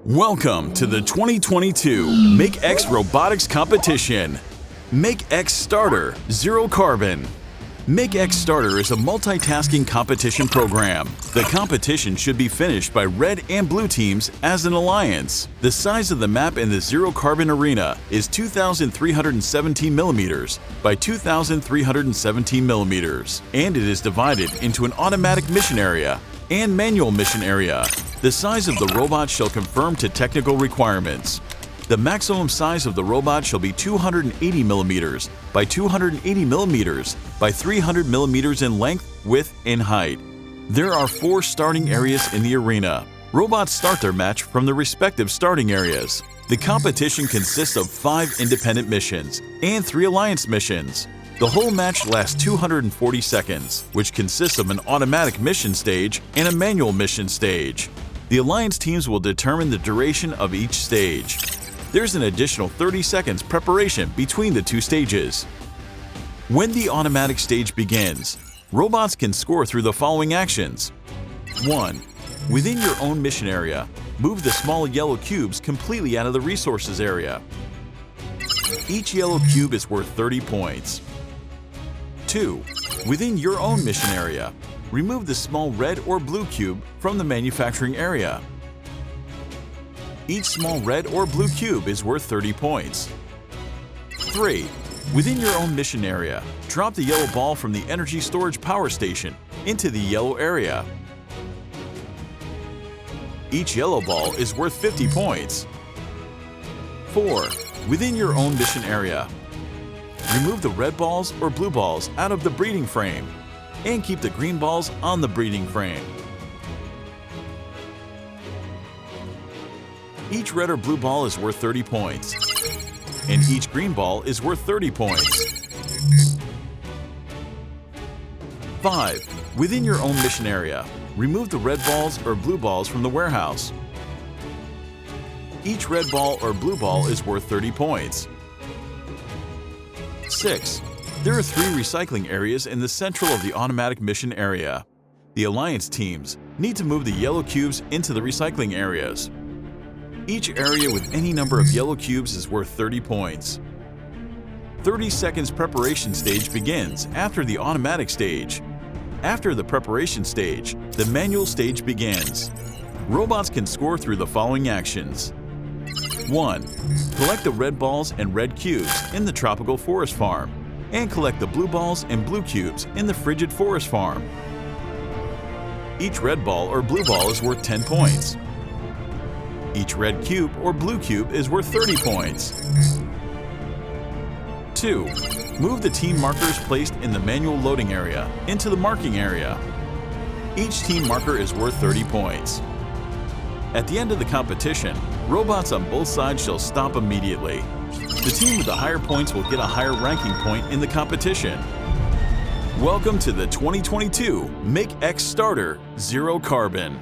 Welcome to the 2022 MakeX Robotics Competition. MakeXStarter Zero Carbon. MakeXStarter is a multitasking competition program. The competition should be finished by red and blue teams as an alliance. The size of the map in the Zero Carbon arena is 2,317 millimeters by 2,317 millimeters, and it is divided into an automatic mission area and manual mission area. The size of the robot shall conform to technical requirements. The maximum size of the robot shall be 280 millimeters by 280 millimeters by 300 millimeters in length, width, and height. There are 4 starting areas in the arena. Robots start their match from the respective starting areas. The competition consists of 5 independent missions and 3 alliance missions. The whole match lasts 240 seconds, which consists of an automatic mission stage and a manual mission stage. The alliance teams will determine the duration of each stage. There's an additional 30 seconds preparation between the 2 stages. When the automatic stage begins, robots can score through the following actions. 1. Within your own mission area, move the small yellow cubes completely out of the resources area. Each yellow cube is worth 30 points. 2. Within your own mission area, remove the small red or blue cube from the manufacturing area. Each small red or blue cube is worth 30 points. 3. Within your own mission area, drop the yellow ball from the energy storage power station into the yellow area. Each yellow ball is worth 50 points. 4. Within your own mission area, remove the red balls or blue balls out of the breeding frame and keep the green balls on the breeding frame. Each red or blue ball is worth 30 points, and each green ball is worth 30 points. 5. Within your own mission area, remove the red balls or blue balls from the warehouse. Each red ball or blue ball is worth 30 points. 6. There are 3 recycling areas in the central of the automatic mission area. The alliance teams need to move the yellow cubes into the recycling areas. Each area with any number of yellow cubes is worth 30 points. 30 seconds preparation stage begins after the automatic stage. After the preparation stage, the manual stage begins. Robots can score through the following actions. 1. Collect the red balls and red cubes in the tropical forest farm, and collect the blue balls and blue cubes in the frigid forest farm. Each red ball or blue ball is worth 10 points. Each red cube or blue cube is worth 30 points. 2. Move the team markers placed in the manual loading area into the marking area. Each team marker is worth 30 points. At the end of the competition, robots on both sides shall stop immediately. The team with the higher points will get a higher ranking point in the competition. Welcome to the 2022 MakeXStarter Zero Carbon.